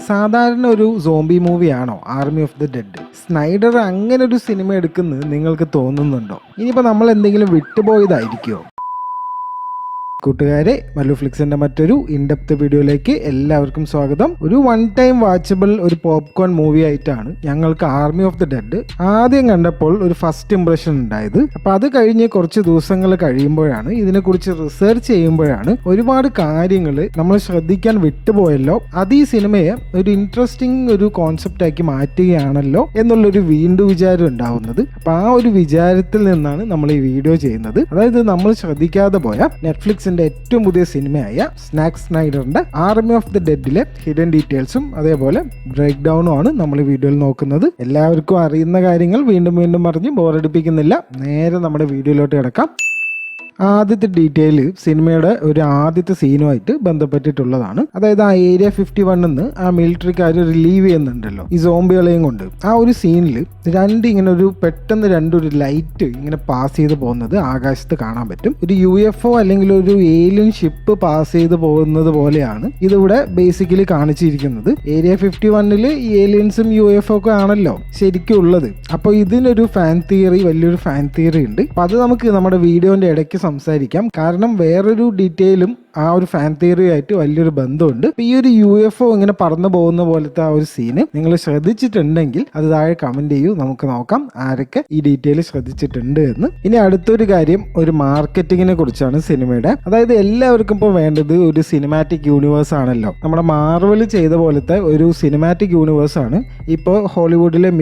സാധാരണ ഒരു സോംബി മൂവിയാണോ army of the dead? Snyder അങ്ങനെ ഒരു സിനിമ എടുക്കുന്നത് നിങ്ങൾക്ക് തോന്നുന്നുണ്ടോ? ഇനിയിപ്പോൾ നമ്മൾ എന്തെങ്കിലും വിട്ടുപോയതായിരിക്കുമോ? കൂട്ടുകാരെ, മല്ലുഫ്ലിക്സിന്റെ മറ്റൊരു ഇൻഡെപ്ത് വീഡിയോയിലേക്ക് എല്ലാവർക്കും സ്വാഗതം. ഒരു വൺ ടൈം വാച്ചബിൾ ഒരു പോപ്കോൺ മൂവി ആയിട്ടാണ് ഞങ്ങൾക്ക് ആർമി ഓഫ് ദി ഡെഡ് ആദ്യം കണ്ടപ്പോൾ ഒരു ഫസ്റ്റ് ഇംപ്രഷൻ ഉണ്ടായത്. അപ്പൊ അത് കഴിഞ്ഞ് കുറച്ച് ദിവസങ്ങൾ കഴിയുമ്പോഴാണ്, ഇതിനെക്കുറിച്ച് റിസർച്ച് ചെയ്യുമ്പോഴാണ് ഒരുപാട് കാര്യങ്ങൾ നമ്മൾ ശ്രദ്ധിക്കാൻ വിട്ടുപോയല്ലോ, അത് ഈ സിനിമയെ ഒരു ഇൻട്രസ്റ്റിംഗ് ഒരു കോൺസെപ്റ്റ് ആക്കി മാറ്റുകയാണല്ലോ എന്നുള്ളൊരു വീണ്ടും വിചാരം ഉണ്ടാവുന്നത്. അപ്പൊ ആ ഒരു വിചാരത്തിൽ നിന്നാണ് നമ്മൾ ഈ വീഡിയോ ചെയ്യുന്നത്. അതായത് നമ്മൾ ശ്രദ്ധിക്കാതെ പോയ നെറ്റ്ഫ്ലിക്സിന്റെ ഏറ്റവും പുതിയ സിനിമയായ സ്നാക്ക് സ്നൈഡറിന്റെ ആർമി ഓഫ് ദി ഡെഡിലെ ഹിഡൻ ഡീറ്റെയിൽസും അതേപോലെ ബ്രേക്ക് ഡൗണും ആണ് നമ്മൾ ഈ വീഡിയോയിൽ നോക്കുന്നത്. എല്ലാവർക്കും അറിയുന്ന കാര്യങ്ങൾ വീണ്ടും വീണ്ടും പറഞ്ഞ് ബോറടിപ്പിക്കുന്നില്ല, നേരെ നമ്മുടെ വീഡിയോയിലോട്ട് കിടക്കാം. ആദ്യത്തെ ഡീറ്റെയിൽ സിനിമയുടെ ഒരു ആദ്യത്തെ സീനുമായിട്ട് ബന്ധപ്പെട്ടിട്ടുള്ളതാണ്. അതായത് ആ ഏരിയ 51 നിന്ന് ആ മിലിറ്ററിക്കാർ റിലീവ് ചെയ്യുന്നുണ്ടല്ലോ ഈ സോംബികളെയും കൊണ്ട്. ആ ഒരു സീനിൽ ഇങ്ങനെ ഒരു പെട്ടെന്ന് രണ്ടൊരു ലൈറ്റ് ഇങ്ങനെ പാസ് ചെയ്ത് പോകുന്നത് ആകാശത്ത് കാണാൻ പറ്റും. ഒരു UFO അല്ലെങ്കിൽ ഒരു ഏലിയൻ ഷിപ്പ് പാസ് ചെയ്ത് പോകുന്നത് പോലെയാണ് ഇതിവിടെ ബേസിക്കലി കാണിച്ചിരിക്കുന്നത്. ഏരിയ 51-ല് ഈ ഏലിയൻസും UFO ഒക്കെ ആണല്ലോ ശരിക്കും ഉള്ളത്. അപ്പോൾ ഇതിനൊരു ഫാൻ തിയറി, വലിയൊരു ഫാൻ തിയറി ഉണ്ട്. അപ്പൊ അത് നമുക്ക് നമ്മുടെ വീഡിയോന്റെ ഇടയ്ക്ക് സംസാരിക്കാം. കാരണം വേറൊരു ഡീറ്റെയിലും ആ ഒരു ഫാൻ തിയറിയായിട്ട് വലിയൊരു ബന്ധമുണ്ട്. ഈ ഒരു UFO ഇങ്ങനെ പറന്നു പോകുന്ന പോലത്തെ ആ ഒരു സീന് നിങ്ങൾ ശ്രദ്ധിച്ചിട്ടുണ്ടെങ്കിൽ അത് താഴെ കമന്റ് ചെയ്യൂ, നമുക്ക് നോക്കാം ആരൊക്കെ ഈ ഡീറ്റെയിൽ ശ്രദ്ധിച്ചിട്ടുണ്ട് എന്ന്. ഇനി അടുത്തൊരു കാര്യം, ഒരു മാർക്കറ്റിങ്ങിനെ കുറിച്ചാണ് സിനിമയുടെ. അതായത് എല്ലാവർക്കും ഇപ്പോൾ വേണ്ടത് ഒരു സിനിമാറ്റിക് യൂണിവേഴ്സ് ആണല്ലോ. നമ്മുടെ മാർവൽ ചെയ്ത പോലത്തെ ഒരു സിനിമാറ്റിക് യൂണിവേഴ്സ് ആണ് ഇപ്പോൾ ഹോളിവുഡിലെ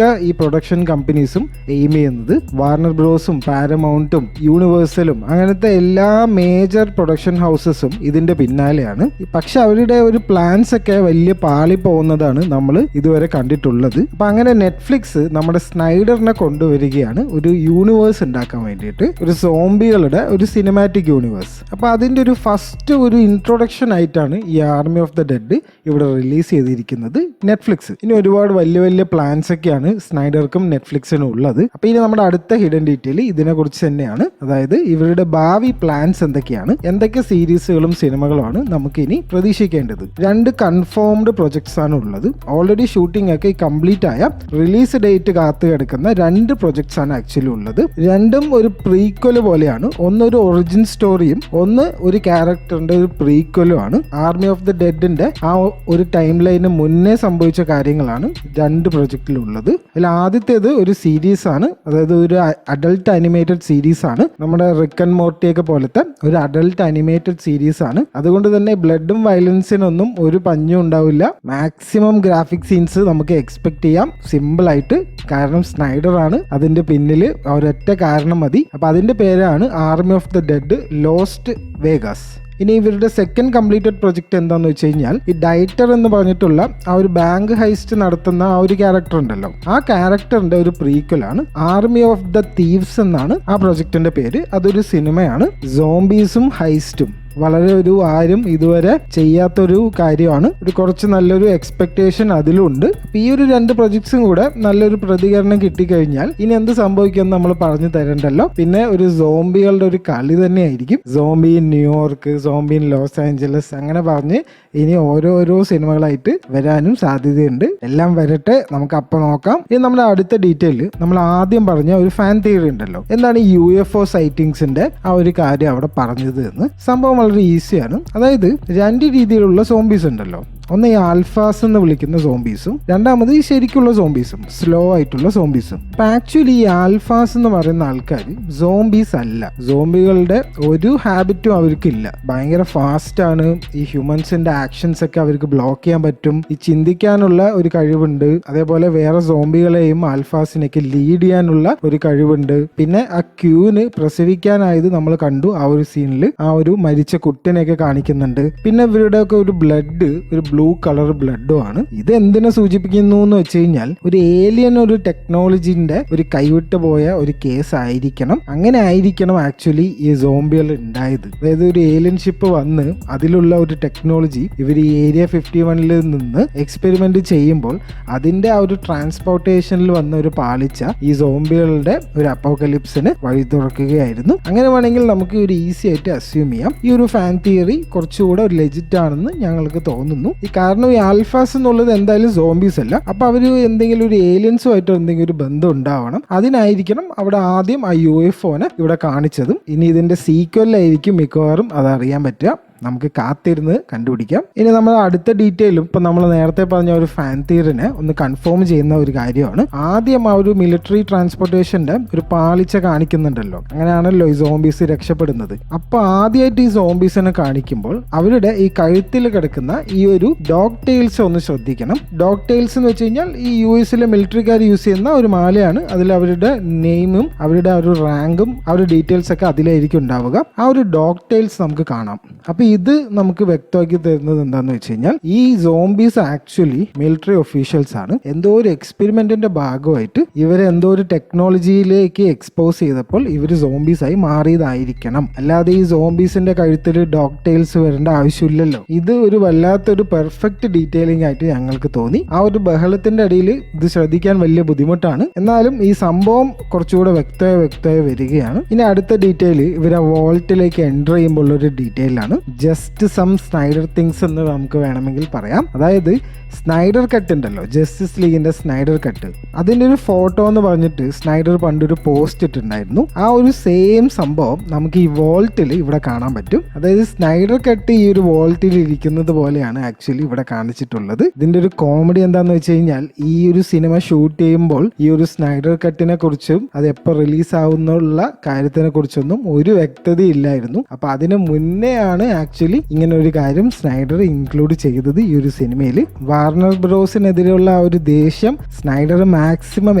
ഈ പ്രൊഡക്ഷൻ കമ്പനീസും എയിം ചെയ്യുന്നത്. വാർണർ ബ്രോസും പാരമൗണ്ടും യൂണിവേഴ്സലും അങ്ങനത്തെ എല്ലാ മേജർ പ്രൊഡക്ഷൻ ഹൗസസും ഇതിന്റെ പിന്നാലെയാണ്. പക്ഷെ അവരുടെ ഒരു പ്ലാൻസ് ഒക്കെ വലിയ പാളി പോകുന്നതാണ് നമ്മൾ ഇതുവരെ കണ്ടിട്ടുള്ളത്. അപ്പൊ അങ്ങനെ നെറ്റ്ഫ്ലിക്സ് നമ്മുടെ സ്നൈഡറിനെ കൊണ്ടുവരികയാണ് ഒരു യൂണിവേഴ്സ് ഉണ്ടാക്കാൻ വേണ്ടിയിട്ട്, ഒരു സോംബികളുടെ ഒരു സിനിമാറ്റിക് യൂണിവേഴ്സ്. അപ്പൊ അതിന്റെ ഒരു ഫസ്റ്റ് ഒരു ഇൻട്രൊഡക്ഷൻ ആയിട്ടാണ് ഈ ആർമി ഓഫ് ദി ഡെഡ് ഇവിടെ റിലീസ് ചെയ്തിരിക്കുന്നത് നെറ്റ്ഫ്ലിക്സ്. ഇനി ഒരുപാട് വലിയ വലിയ പ്ലാൻസ് ഒക്കെയാണ് സ്നൈഡർക്കും നെറ്റ്ഫ്ലിക്സിനും ഉള്ളത്. അപ്പൊ ഇനി നമ്മുടെ അടുത്ത ഹിഡൻ ഡീറ്റെയിൽ ഇതിനെ കുറിച്ച് തന്നെയാണ്. അതായത് ഇവരുടെ ഭാവി പ്ലാൻസ് എന്തൊക്കെയാണ്, എന്തൊക്കെ സീരീസുകളും സിനിമകളുമാണ് നമുക്ക് ഇനി പ്രതീക്ഷിക്കേണ്ടത്. 2 കൺഫേംഡ് പ്രൊജക്ട്സ് ആണ് ഉള്ളത്. ഓൾറെഡി ഷൂട്ടിംഗ് ഒക്കെ കംപ്ലീറ്റ് ആയ, റിലീസ് ഡേറ്റ് കാത്തു കിടക്കുന്ന 2 പ്രൊജക്ട്സ് ആണ് ആക്ച്വലി ഉള്ളത്. രണ്ടും ഒരു പ്രീക്വല് പോലെയാണ്. ഒന്ന് ഒരു ഒറിജിൻ സ്റ്റോറിയും ഒന്ന് ഒരു ക്യാരക്ടറിന്റെ ഒരു പ്രീക്വലും ആണ്. ആർമി ഓഫ് ദി ഡെഡിന്റെ ആ ഒരു ടൈം ലൈന് മുന്നേ സംഭവിച്ച കാര്യങ്ങളാണ് 2 പ്രൊജക്റ്റിലുള്ളത്. അതിൽ ആദ്യത്തേത് ഒരു സീരീസ് ആണ്, അതായത് ഒരു അഡൽട്ട് അനിമേറ്റഡ് സീരീസ് ആണ്. നമ്മുടെ റിക്ക് ആൻഡ് മോർട്ടി ഒക്കെ പോലത്തെ ഒരു അഡൽട്ട് അനിമേറ്റഡ് സീരീസ് ആണ്. അതുകൊണ്ട് തന്നെ ബ്ലഡും വയലൻസിനൊന്നും ഒരു പഞ്ഞും ഉണ്ടാവില്ല. മാക്സിമം ഗ്രാഫിക് സീൻസ് നമുക്ക് എക്സ്പെക്ട് ചെയ്യാം സിമ്പിൾ ആയിട്ട്. കാരണം സ്നൈഡർ ആണ് അതിന്റെ പിന്നിൽ, ഒരൊറ്റ കാരണം മതി. അപ്പൊ അതിന്റെ പേരാണ് army of the dead lost Vegas. ഇനി ഇവരുടെ സെക്കൻഡ് കംപ്ലീറ്റഡ് പ്രൊജക്ട് എന്താന്ന് വെച്ച് കഴിഞ്ഞാൽ ഈ ഡൈറ്റർ എന്ന് പറഞ്ഞിട്ടുള്ള ആ ഒരു ബാങ്ക് ഹൈസ്റ്റ് നടത്തുന്ന ആ ഒരു ക്യാരക്ടർ ഉണ്ടല്ലോ, ആ ക്യാരക്ടറിന്റെ ഒരു പ്രീക്വലാണ് ആർമി ഓഫ് ദ തീവ്സ് എന്നാണ് ആ പ്രൊജക്ടിന്റെ പേര്. അതൊരു സിനിമയാണ്. സോംബീസും ഹൈസ്റ്റും വളരെ ഒരു ആരും ഇതുവരെ ചെയ്യാത്തൊരു കാര്യമാണ്. ഒരു കുറച്ച് നല്ലൊരു എക്സ്പെക്ടേഷൻ അതിലുണ്ട്. ഈ ഒരു 2 പ്രൊജക്ട്സും കൂടെ നല്ലൊരു പ്രതികരണം കിട്ടിക്കഴിഞ്ഞാൽ ഇനി എന്ത് സംഭവിക്കുമെന്ന് നമ്മൾ പറഞ്ഞു തരണ്ടല്ലോ. പിന്നെ ഒരു സോംബികളുടെ ഒരു കളി തന്നെയായിരിക്കും. Zombie in New York, zombie in Los Angeles, അങ്ങനെ പറഞ്ഞ് ഇനി ഓരോരോ സിനിമകളായിട്ട് വരാനും സാധ്യതയുണ്ട്. എല്ലാം വരട്ടെ, നമുക്ക് അപ്പം നോക്കാം. ഇനി നമ്മുടെ അടുത്ത ഡീറ്റെയിൽ, നമ്മൾ ആദ്യം പറഞ്ഞ ഒരു ഫാൻ തിയറി ഉണ്ടല്ലോ, എന്താണ് ഈ UFO സൈറ്റിങ്സിന്റെ ആ ഒരു കാര്യം അവിടെ പറഞ്ഞത് എന്ന്. സംഭവം വളരെ ഈസിയാണ്. അതായത് 2 രീതിയിലുള്ള സോംബീസ് ഉണ്ടല്ലോ. ഒന്ന് ഈ ആൽഫാസ് എന്ന് വിളിക്കുന്ന സോംബീസും, രണ്ടാമത് ഈ ശരിക്കുള്ള സോംബീസും, സ്ലോ ആയിട്ടുള്ള സോംബീസും. അപ്പൊ ആക്ച്വലി ഈ ആൽഫാസ് എന്ന് പറയുന്ന ആൾക്കാർ സോംബീസ് അല്ല. സോംബികളുടെ ഒരു ഹാബിറ്റും അവർക്കില്ല. ഭയങ്കര ഫാസ്റ്റ് ആണ്. ഈ ഹ്യൂമൻസിന്റെ ആക്ഷൻസ് ഒക്കെ അവർക്ക് ബ്ലോക്ക് ചെയ്യാൻ പറ്റും. ഈ ചിന്തിക്കാനുള്ള ഒരു കഴിവുണ്ട്. അതേപോലെ വേറെ സോംബികളെയും ആൽഫാസിനൊക്കെ ലീഡ് ചെയ്യാനുള്ള ഒരു കഴിവുണ്ട്. പിന്നെ ആ ക്യൂന് പ്രസവിക്കാനായത് നമ്മൾ കണ്ടു ആ ഒരു സീനിൽ. ആ ഒരു മരിച്ച കുട്ടിനെയൊക്കെ കാണിക്കുന്നുണ്ട്. പിന്നെ ഇവരുടെ ഒക്കെ ഒരു ബ്ലഡ് ഒരു ബ്ലൂ കളർ ബ്ലഡും ആണ്. ഇത് എന്തിനെ സൂചിപ്പിക്കുന്നു എന്ന് വെച്ച് കഴിഞ്ഞാൽ ഒരു ഏലിയൻ ഒരു ടെക്നോളജിന്റെ ഒരു കൈവിട്ട് പോയ ഒരു കേസ് ആയിരിക്കണം. അങ്ങനെ ആയിരിക്കണം ആക്ച്വലി ഈ സോംബികൾ ഉണ്ടായത്. അതായത് ഒരു ഏലിയൻ ഷിപ്പ് വന്ന് അതിലുള്ള ഒരു ടെക്നോളജി ഇവർ ഈ ഏരിയ 51-ൽ നിന്ന് എക്സ്പെരിമെന്റ് ചെയ്യുമ്പോൾ അതിന്റെ ആ ഒരു ട്രാൻസ്പോർട്ടേഷനിൽ വന്ന ഒരു പാളിച്ച ഈ സോംബികളുടെ ഒരു അപ്പോക്കലിപ്സിന് വഴി തുറക്കുകയായിരുന്നു. അങ്ങനെ വേണമെങ്കിൽ നമുക്ക് ഒരു ഈസി ആയിട്ട് അസ്യൂം ചെയ്യാം. ഈ ഒരു ഫാൻ തിയറി കുറച്ചുകൂടെ ഒരു ലെജിറ്റ് ആണെന്ന് ഞങ്ങൾക്ക് തോന്നുന്നു. ഈ കാരണം ഈ ആൽഫാസ് എന്നുള്ളത് എന്തായാലും സോംബീസ് അല്ല. അപ്പൊ അവര് എന്തെങ്കിലും ഒരു ഏലിയൻസുമായിട്ട് എന്തെങ്കിലും ഒരു ബന്ധം ഉണ്ടാവണം. അതിനായിരിക്കണം അവിടെ ആദ്യം ആ UFOനെ ഇവിടെ കാണിച്ചതും. ഇനി ഇതിന്റെ സീക്വലായിരിക്കും മിക്കവാറും അതറിയാൻ പറ്റുക. നമുക്ക് കാത്തിരുന്ന് കണ്ടുപിടിക്കാം. ഇനി നമ്മൾ അടുത്ത ഡീറ്റെയിലും ഇപ്പൊ നമ്മൾ നേരത്തെ പറഞ്ഞ ഒരു ഫാൻ തിയറിനെ ഒന്ന് കൺഫേം ചെയ്യുന്ന ഒരു കാര്യമാണ്. ആദ്യം ആ ഒരു മിലിറ്ററി ട്രാൻസ്പോർട്ടേഷന്റെ ഒരു പാളിച്ച കാണിക്കുന്നുണ്ടല്ലോ. അങ്ങനെയാണല്ലോ ഈ സോംബീസ് രക്ഷപ്പെടുന്നത്. അപ്പൊ ആദ്യമായിട്ട് ഈ സോംബീസിനെ കാണിക്കുമ്പോൾ അവരുടെ ഈ കഴുത്തിൽ കിടക്കുന്ന ഈ ഒരു ഡോഗ് ടെയിൽസ് ഒന്ന് ശ്രദ്ധിക്കണം. ഡോഗ് ടെയിൽസ് എന്ന് വെച്ച് കഴിഞ്ഞാൽ ഈ US മിലിറ്ററിക്കാർ യൂസ് ചെയ്യുന്ന ഒരു മാലയാണ്. അതിൽ അവരുടെ നെയിമും അവരുടെ ഒരു റാങ്കും ആ ഒരു ഡീറ്റെയിൽസ് ഒക്കെ അതിലായിരിക്കും ഉണ്ടാവുക. ആ ഒരു ഡോഗ് ടെയിൽസ് നമുക്ക് കാണാം. അപ്പൊ ഇത് നമുക്ക് വ്യക്തമാക്കി തരുന്നത് എന്താന്ന് വെച്ച് കഴിഞ്ഞാൽ ഈ സോംബീസ് ആക്ച്വലി മിലിറ്ററി ഒഫീഷ്യൽസ് ആണ്. എന്തോ ഒരു എക്സ്പെരിമെന്റിന്റെ ഭാഗമായിട്ട് ഇവരെ എന്തോ ഒരു ടെക്നോളജിയിലേക്ക് എക്സ്പോസ് ചെയ്തപ്പോൾ ഇവര് സോംബീസ് ആയി മാറിയതായിരിക്കണം. അല്ലാതെ ഈ സോംബീസിന്റെ കഴുത്തിൽ ഡോഗ് ടെയിൽസ് വരേണ്ട ആവശ്യമില്ലല്ലോ. ഇത് ഒരു വല്ലാത്തൊരു പെർഫെക്റ്റ് ഡീറ്റെയിലിംഗ് ആയിട്ട് ഞങ്ങൾക്ക് തോന്നി. ആ ഒരു ബഹളത്തിന്റെ അടിയിൽ ഇത് ശ്രദ്ധിക്കാൻ വലിയ ബുദ്ധിമുട്ടാണ്. എന്നാലും ഈ സംഭവം കുറച്ചുകൂടെ വ്യക്തമായി വരികയാണ്. ഇനി അടുത്ത ഡീറ്റെയിൽ ഇവരെ വോൾട്ടിലേക്ക് എൻ്റർ ചെയ്യുമ്പോൾ ഒരു ഡീറ്റെയിലാണ്. ജസ്റ്റ് സം സ്നൈഡർ തിങ്സ് എന്ന് നമുക്ക് വേണമെങ്കിൽ പറയാം. അതായത് സ്നൈഡർ കട്ട് ഉണ്ടല്ലോ, ജസ്റ്റിസ് ലീഗിന്റെ സ്നൈഡർ കട്ട്, അതിന്റെ ഒരു ഫോട്ടോ എന്ന് പറഞ്ഞിട്ട് സ്നൈഡർ പണ്ടൊരു പോസ്റ്റ് ഇട്ടുണ്ടായിരുന്നു. ആ ഒരു സെയിം സംഭവം നമുക്ക് ഈ വോൾട്ടിൽ ഇവിടെ കാണാൻ പറ്റും. അതായത് സ്നൈഡർ കട്ട് ഈ ഒരു വോൾട്ടിൽ ഇരിക്കുന്നത് പോലെയാണ് ആക്ച്വലി ഇവിടെ കാണിച്ചിട്ടുള്ളത്. ഇതിന്റെ ഒരു കോമഡി എന്താന്ന് വെച്ച് കഴിഞ്ഞാൽ ഈ ഒരു സിനിമ ഷൂട്ട് ചെയ്യുമ്പോൾ ഈ ഒരു സ്നൈഡർ കട്ടിനെ കുറിച്ചും അത് എപ്പോൾ റിലീസ് ആവുന്നുള്ള കാര്യത്തിനെ കുറിച്ചൊന്നും ഒരു വ്യക്തതയില്ലായിരുന്നു. അപ്പൊ അതിന് മുന്നേ ആണ് ആക്ച്വലി ഇങ്ങനെ ഒരു കാര്യം സ്നൈഡർ ഇൻക്ലൂഡ് ചെയ്തത് ഈ ഒരു സിനിമയിൽ. വാർണർ ബ്രോസിനെതിരെയുള്ള ആ ഒരു ദേഷ്യം സ്നൈഡർ മാക്സിമം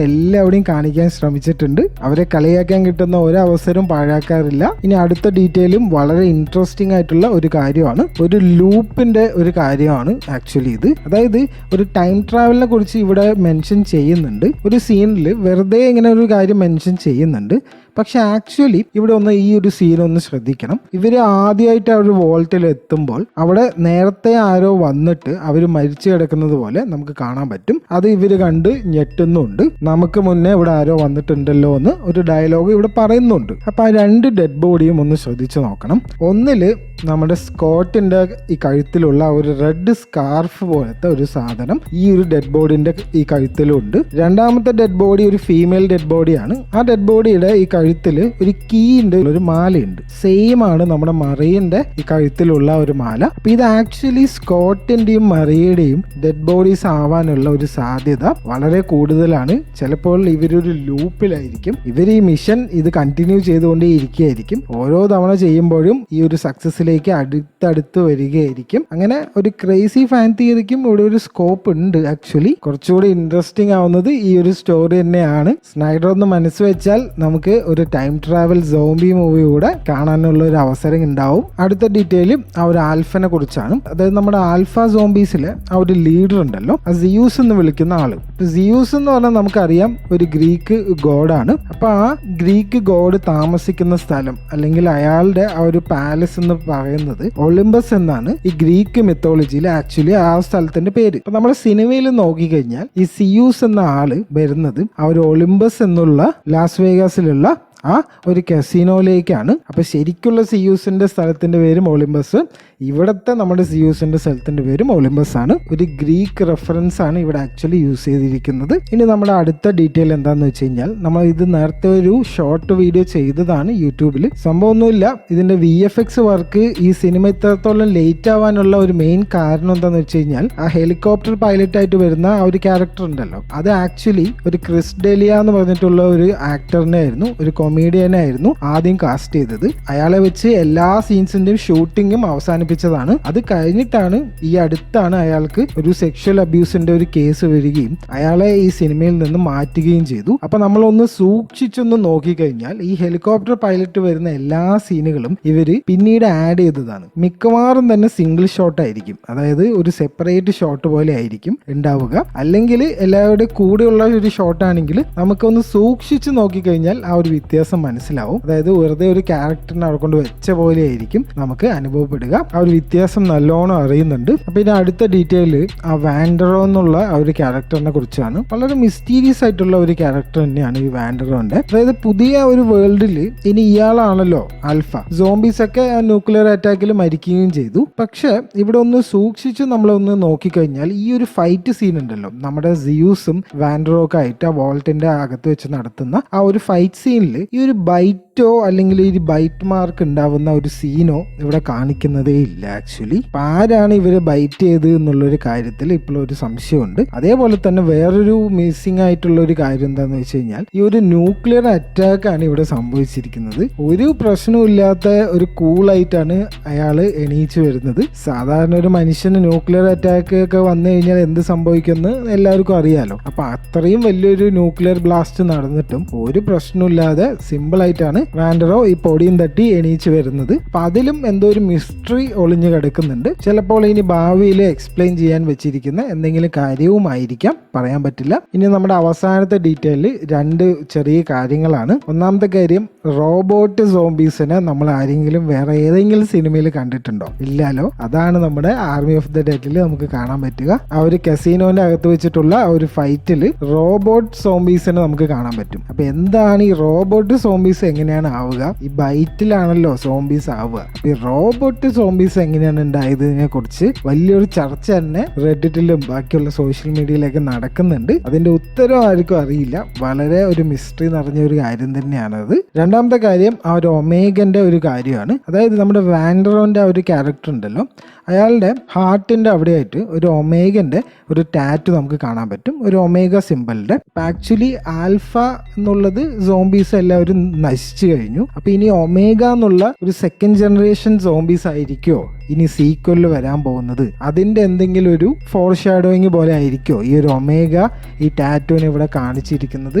എല്ലാവരുടെയും കാണിക്കാൻ ശ്രമിച്ചിട്ടുണ്ട്. അവരെ കളിയാക്കാൻ കിട്ടുന്ന ഒരവസരവും പാഴാക്കാറില്ല. ഇനി അടുത്ത ഡീറ്റെയിലും വളരെ ഇൻട്രസ്റ്റിംഗ് ആയിട്ടുള്ള ഒരു കാര്യമാണ്. ഒരു ലൂപ്പിന്റെ ഒരു കാര്യമാണ് ആക്ച്വലി ഇത്. അതായത് ഒരു ടൈം ട്രാവലിനെ കുറിച്ച് ഇവിടെ മെൻഷൻ ചെയ്യുന്നുണ്ട്. ഒരു സീനിൽ വെറുതെ ഇങ്ങനെ ഒരു കാര്യം മെൻഷൻ ചെയ്യുന്നുണ്ട്. പക്ഷെ ആക്ച്വലി ഇവിടെ ഒന്ന് ഈ ഒരു സീൻ ഒന്ന് ശ്രദ്ധിക്കണം. ഇവര് ആദ്യമായിട്ട് ആ ഒരു വോൾട്ടിൽ എത്തുമ്പോൾ അവിടെ നേരത്തെ ആരോ വന്നിട്ട് അവര് മരിച്ചു കിടക്കുന്നത് പോലെ നമുക്ക് കാണാൻ പറ്റും. അത് ഇവര് കണ്ട് ഞെട്ടുന്നുണ്ട്. നമുക്ക് മുന്നേ ഇവിടെ ആരോ വന്നിട്ടുണ്ടല്ലോ എന്ന് ഒരു ഡയലോഗ് ഇവിടെ പറയുന്നുണ്ട്. അപ്പൊ ആ രണ്ട് ഡെഡ് ബോഡിയും ഒന്ന് ശ്രദ്ധിച്ചു നോക്കണം. ഒന്നില് നമ്മുടെ സ്കോട്ടിന്റെ ഈ കഴുത്തിലുള്ള ഒരു റെഡ് സ്കാർഫ് പോലത്തെ ഒരു സാധനം ഈ ഒരു ഡെഡ് ബോഡിന്റെ ഈ കഴുത്തിലുണ്ട്. രണ്ടാമത്തെ ഡെഡ് ബോഡി ഒരു ഫീമെയിൽ ഡെഡ് ബോഡിയാണ്. ആ ഡെഡ് ബോഡിയുടെ ഈ കഴുത്തില് ഒരു കീന്റെ ഒരു മാലയുണ്ട്. സെയിം ആണ് നമ്മുടെ മറിയന്റെ ഈ കഴുത്തിലുള്ള ഒരു മാല. അപ്പൊ ഇത് ആക്ച്വലി സ്കോട്ടിന്റെയും മറിയയുടെയും ഡെഡ് ബോഡീസ് ആവാനുള്ള ഒരു സാധ്യത വളരെ കൂടുതലാണ്. ചിലപ്പോൾ ഇവരൊരു ലൂപ്പിലായിരിക്കും. ഇവർ ഈ മിഷൻ ഇത് കണ്ടിന്യൂ ചെയ്തുകൊണ്ടേ ഇരിക്കുകയായിരിക്കും. ഓരോ തവണ ചെയ്യുമ്പോഴും ഈ ഒരു സക്സസിലേക്ക് അടുത്തടുത്ത് വരികയായിരിക്കും. അങ്ങനെ ഒരു ക്രേസി ഫാൻ തിയറിക്കും ഇവിടെ ഒരു സ്കോപ്പ് ഉണ്ട്. ആക്ച്വലി കുറച്ചുകൂടി ഇൻട്രസ്റ്റിംഗ് ആവുന്നത് ഈ ഒരു സ്റ്റോറി തന്നെയാണ്. സ്നൈഡർ ഒന്ന് മനസ്സ് വെച്ചാൽ നമുക്ക് ഒരു ടൈം ട്രാവൽ സോംബി മൂവി കൂടെ കാണാനുള്ള ഒരു അവസരം ഉണ്ടാവും. അടുത്ത ഡീറ്റെയിൽ ആ ഒരു ആൽഫനെ കുറിച്ചാണ്. അതായത് നമ്മുടെ ആൽഫ സോംബീസിലെ ആ ഒരു ലീഡർ ഉണ്ടല്ലോ, ആ സിയൂസ് എന്ന് വിളിക്കുന്ന ആള്. സിയൂസ് എന്ന് പറഞ്ഞാൽ നമുക്കറിയാം ഒരു ഗ്രീക്ക് ഗോഡാണ്. അപ്പൊ ആ ഗ്രീക്ക് ഗോഡ് താമസിക്കുന്ന സ്ഥലം അല്ലെങ്കിൽ അയാളുടെ ആ ഒരു പാലസ് എന്ന് പറയുന്നത് ഒളിമ്പസ് എന്നാണ് ഈ ഗ്രീക്ക് മിത്തോളജിയിൽ ആക്ച്വലി ആ സ്ഥലത്തിന്റെ പേര്. അപ്പൊ നമ്മുടെ സിനിമയിൽ നോക്കിക്കഴിഞ്ഞാൽ ഈ സിയൂസ് എന്ന ആള് വരുന്നത് ആ ഒരു ഒളിമ്പസ് എന്നുള്ള ലാസ് വേഗാസിലുള്ള ആ ഒരു കസിനോയിലേക്കാണ്. അപ്പൊ ശരിക്കുള്ള സിയൂസിന്റെ സ്ഥലത്തിന്റെ പേരും ഒളിമ്പസ്, ഇവിടത്തെ നമ്മുടെ സിയൂസിന്റെ സ്ഥലത്തിന്റെ പേരും ഒളിമ്പസ് ആണ്. ഒരു ഗ്രീക്ക് റെഫറൻസ് ആണ് ഇവിടെ ആക്ച്വലി യൂസ് ചെയ്തിരിക്കുന്നത്. ഇനി നമ്മുടെ അടുത്ത ഡീറ്റെയിൽ എന്താന്ന് വെച്ച് കഴിഞ്ഞാൽ നമ്മൾ ഇത് നേരത്തെ ഒരു ഷോർട്ട് വീഡിയോ ചെയ്തതാണ് യൂട്യൂബിൽ. സംഭവമൊന്നുമില്ല, ഇതിന്റെ VFX വർക്ക് ഈ സിനിമ ഇത്രത്തോളം ലേറ്റ് ആവാനുള്ള ഒരു മെയിൻ കാരണം എന്താന്ന് വെച്ച് കഴിഞ്ഞാൽ ആ ഹെലികോപ്റ്റർ പൈലറ്റ് ആയിട്ട് വരുന്ന ആ ഒരു ക്യാരക്ടർ ഉണ്ടല്ലോ, അത് ആക്ച്വലി ഒരു ക്രിസ് ഡെലിയ എന്ന് പറഞ്ഞിട്ടുള്ള ഒരു ആക്ടറിനെ ആയിരുന്നു, ഒരു കൊമീഡിയനായിരുന്നു ആദ്യം കാസ്റ്റ് ചെയ്തത്. അയാളെ വെച്ച് എല്ലാ സീൻസിന്റെയും ഷൂട്ടിങ്ങും അവസാനിപ്പിച്ചതാണ്. അത് കഴിഞ്ഞിട്ടാണ് ഈ അടുത്താണ് അയാൾക്ക് ഒരു സെക്ഷൽ അബ്യൂസിന്റെ ഒരു കേസ് വരികയും അയാളെ ഈ സിനിമയിൽ നിന്ന് മാറ്റുകയും ചെയ്തു. അപ്പൊ നമ്മളൊന്ന് സൂക്ഷിച്ചൊന്ന് നോക്കിക്കഴിഞ്ഞാൽ ഈ ഹെലികോപ്റ്റർ പൈലറ്റ് വരുന്ന എല്ലാ സീനുകളും ഇവര് പിന്നീട് ആഡ് ചെയ്തതാണ്. മിക്കവാറും തന്നെ സിംഗിൾ ഷോട്ട് ആയിരിക്കും, അതായത് ഒരു സെപ്പറേറ്റ് ഷോട്ട് പോലെ ആയിരിക്കും ഉണ്ടാവുക. അല്ലെങ്കിൽ എല്ലാവരുടെയും കൂടെയുള്ള ഒരു ഷോട്ട് ആണെങ്കിൽ നമുക്കൊന്ന് സൂക്ഷിച്ച് നോക്കിക്കഴിഞ്ഞാൽ ആ ഒരു വ്യത്യാസം മനസ്സിലാവും. അതായത് വെറുതെ ഒരു ക്യാരക്ടറിനെ അവിടെ കൊണ്ട് വെച്ച പോലെ ആയിരിക്കും നമുക്ക് അനുഭവപ്പെടുക. ആ ആ ഒരു വ്യത്യാസം നല്ലോണം അറിയുന്നുണ്ട്. അപ്പൊ ഇനി അടുത്ത ഡീറ്റെയിൽ ആ വാൻഡറോ എന്നുള്ള ആ ഒരു ക്യാരക്ടറിനെ കുറിച്ചാണ്. വളരെ മിസ്റ്റീരിയസ് ആയിട്ടുള്ള ഒരു ക്യാരക്ടർ തന്നെയാണ് ഈ വാൻഡറോന്റെ. അതായത് പുതിയ ഒരു വേൾഡിൽ ഇനി ഇയാളാണല്ലോ ആൽഫ. സോംബീസ് ഒക്കെ ന്യൂക്ലിയർ അറ്റാക്കിൽ മരിക്കുകയും ചെയ്തു. പക്ഷെ ഇവിടെ ഒന്ന് സൂക്ഷിച്ച് നമ്മളൊന്ന് നോക്കിക്കഴിഞ്ഞാൽ ഈ ഒരു ഫൈറ്റ് സീൻ ഉണ്ടല്ലോ, നമ്മുടെ സിയൂസും വാൻഡറോ ഒക്കെ ആയിട്ട് ആ വോൾട്ടിന്റെ അകത്ത് വെച്ച് നടത്തുന്ന ആ ഒരു ഫൈറ്റ് സീനിൽ ഈ ഒരു ബൈറ്റോ അല്ലെങ്കിൽ ഈ ബൈറ്റ് മാർക്ക് ഉണ്ടാവുന്ന ഒരു സീനോ ഇവിടെ കാണിക്കുന്നതേ ഇല്ല ആക്ച്വലി. അപ്പൊ ആരാണ് ഇവര് ബൈറ്റ് ചെയ്ത് എന്നുള്ളൊരു കാര്യത്തിൽ ഇപ്പോഴും ഒരു സംശയമുണ്ട്. അതേപോലെ തന്നെ വേറൊരു മിസ്സിംഗ് ആയിട്ടുള്ള ഒരു കാര്യം എന്താന്ന് വെച്ച് കഴിഞ്ഞാൽ ഈ ഒരു ന്യൂക്ലിയർ അറ്റാക്ക് ആണ് ഇവിടെ സംഭവിച്ചിരിക്കുന്നത്. ഒരു പ്രശ്നമില്ലാത്ത ഒരു കൂളായിട്ടാണ് അയാള് എണീച്ചു വരുന്നത്. സാധാരണ ഒരു മനുഷ്യന് ന്യൂക്ലിയർ അറ്റാക്ക് ഒക്കെ വന്നു കഴിഞ്ഞാൽ എന്ത് സംഭവിക്കുമെന്ന് എല്ലാവർക്കും അറിയാലോ. അപ്പൊ അത്രയും വലിയൊരു ന്യൂക്ലിയർ ബ്ലാസ്റ്റ് നടന്നിട്ടും ഒരു പ്രശ്നമില്ലാതെ സിമ്പിൾ ആയിട്ടാണ് വാൻഡറോ ഈ പൊടിയും തട്ടി എണീച്ചു വരുന്നത്. അപ്പൊ അതിലും എന്തോ ഒരു മിസ്റ്ററി ഒളിഞ്ഞു കിടക്കുന്നുണ്ട്. ചിലപ്പോൾ ഇനി ഭാവിയിൽ എക്സ്പ്ലെയിൻ ചെയ്യാൻ വെച്ചിരിക്കുന്ന എന്തെങ്കിലും കാര്യവുമായിരിക്കാം, പറയാൻ പറ്റില്ല. ഇനി നമ്മുടെ അവസാനത്തെ ഡീറ്റെയിൽ 2 ചെറിയ കാര്യങ്ങളാണ്. ഒന്നാമത്തെ കാര്യം, റോബോട്ട് സോംബീസിനെ നമ്മൾ ആരെങ്കിലും വേറെ ഏതെങ്കിലും സിനിമയിൽ കണ്ടിട്ടുണ്ടോ? ഇല്ലല്ലോ. അതാണ് നമ്മുടെ ആർമി ഓഫ് ദ ഡെഡിൽ നമുക്ക് കാണാൻ പറ്റുക. ആ ഒരു കസീനോന്റെ അകത്ത് വെച്ചിട്ടുള്ള ആ ഒരു ഫൈറ്റിൽ റോബോട്ട് സോംബീസിനെ നമുക്ക് കാണാൻ പറ്റും. അപ്പൊ എന്താണ് ഈ റോബോട്ട് സോംബീസ് എങ്ങനെയാണ് ആവുക? ഈ ബൈറ്റിലാണല്ലോ സോംബീസ് ആവുക. അപ്പൊ ഈ റോബോട്ട് സോംബീസ് എങ്ങനെയാണ് ഉണ്ടായതിനെ കുറിച്ച് വലിയൊരു ചർച്ച തന്നെ റെഡിറ്റിലും ബാക്കിയുള്ള സോഷ്യൽ മീഡിയയിലൊക്കെ നടക്കുന്നുണ്ട്. അതിന്റെ ഉത്തരം ആർക്കും അറിയില്ല. വളരെ ഒരു മിസ്റ്ററി നിറഞ്ഞ ഒരു കാര്യം തന്നെയാണത്. രണ്ടാമത്തെ കാര്യം ആ ഒരു ഒമേഗന്റെ ഒരു കാര്യമാണ്. അതായത് നമ്മുടെ വാൻഡറോന്റെ ആ ഒരു ക്യാരക്ടർ ഉണ്ടല്ലോ, അയാളുടെ ഹാർട്ടിന്റെ അവിടെയായിട്ട് ഒരു ഒമേഗന്റെ ഒരു ടാറ്റു നമുക്ക് കാണാൻ പറ്റും, ഒരു ഒമേഗ സിമ്പിളിന്റെ. ആക്ച്വലി ആൽഫ എന്നുള്ളത് സോംബീസ് എല്ലാവരും നശിച്ചു കഴിഞ്ഞു. അപ്പൊ ഇനി ഒമേഗ എന്നുള്ള ഒരു സെക്കൻഡ് ജനറേഷൻ സോംബീസ് ആയിരിക്കുമോ ഇനി സീക്വലിൽ വരാൻ പോകുന്നത്? അതിന്റെ എന്തെങ്കിലും ഒരു ഫോർ ഷാഡോയിങ് പോലെ ആയിരിക്കുമോ ഈ ഒരു ഒമേഗ ഈ ടാറ്റുവിനെ ഇവിടെ കാണിച്ചിരിക്കുന്നത്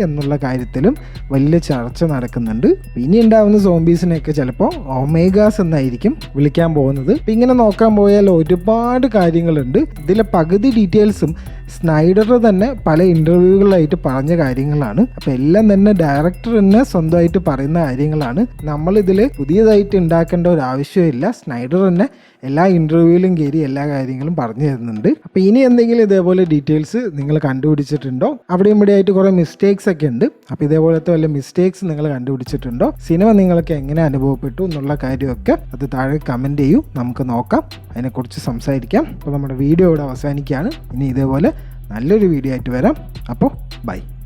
എന്നുള്ള കാര്യത്തിലും വലിയ ചർച്ച നടക്കുന്നുണ്ട്. ഇനി ഉണ്ടാവുന്ന സോംബീസിനെയൊക്കെ ചിലപ്പോൾ ഒമേഗാസ് എന്നായിരിക്കും വിളിക്കാൻ പോകുന്നത്. ഇങ്ങനെ നോക്കാൻ പോയാൽ ഒരുപാട് കാര്യങ്ങളുണ്ട്. ഇതിലെ പകുതി ഡീറ്റെയിൽസും സ്നൈഡർ തന്നെ പല ഇന്റർവ്യൂകളിലായിട്ട് പറഞ്ഞ കാര്യങ്ങളാണ്. അപ്പൊ എല്ലാം തന്നെ ഡയറക്ടർ തന്നെ സ്വന്തമായിട്ട് പറയുന്ന കാര്യങ്ങളാണ്. നമ്മൾ ഇതിൽ പുതിയതായിട്ട് ഉണ്ടാക്കേണ്ട ഒരു ആവശ്യമില്ല. സ്നൈഡർ തന്നെ എല്ലാ ഇന്റർവ്യൂവിലും കയറി എല്ലാ കാര്യങ്ങളും പറഞ്ഞു തരുന്നുണ്ട്. അപ്പൊ ഇനി എന്തെങ്കിലും ഇതേപോലെ ഡീറ്റെയിൽസ് നിങ്ങൾ കണ്ടുപിടിച്ചിട്ടുണ്ടോ? അവിടെയും ഇവിടെ ആയിട്ട് കുറെ മിസ്റ്റേക്സ് ഒക്കെ ഉണ്ട്. അപ്പൊ ഇതേപോലത്തെ വല്ല മിസ്റ്റേക്സ് നിങ്ങൾ കണ്ടുപിടിച്ചിട്ടുണ്ടോ? സിനിമ നിങ്ങൾക്ക് എങ്ങനെ അനുഭവപ്പെട്ടു എന്നുള്ള കാര്യമൊക്കെ അത് താഴെ കമന്റ് ചെയ്യൂ, നമുക്ക് നോക്കാം, അതിനെക്കുറിച്ച് സംസാരിക്കാം. അപ്പോൾ നമ്മുടെ വീഡിയോ ഇവിടെ അവസാനിക്കുകയാണ്. ഇനി ഇതേപോലെ നല്ലൊരു വീഡിയോ ആയിട്ട് വരാം. അപ്പോൾ ബൈ.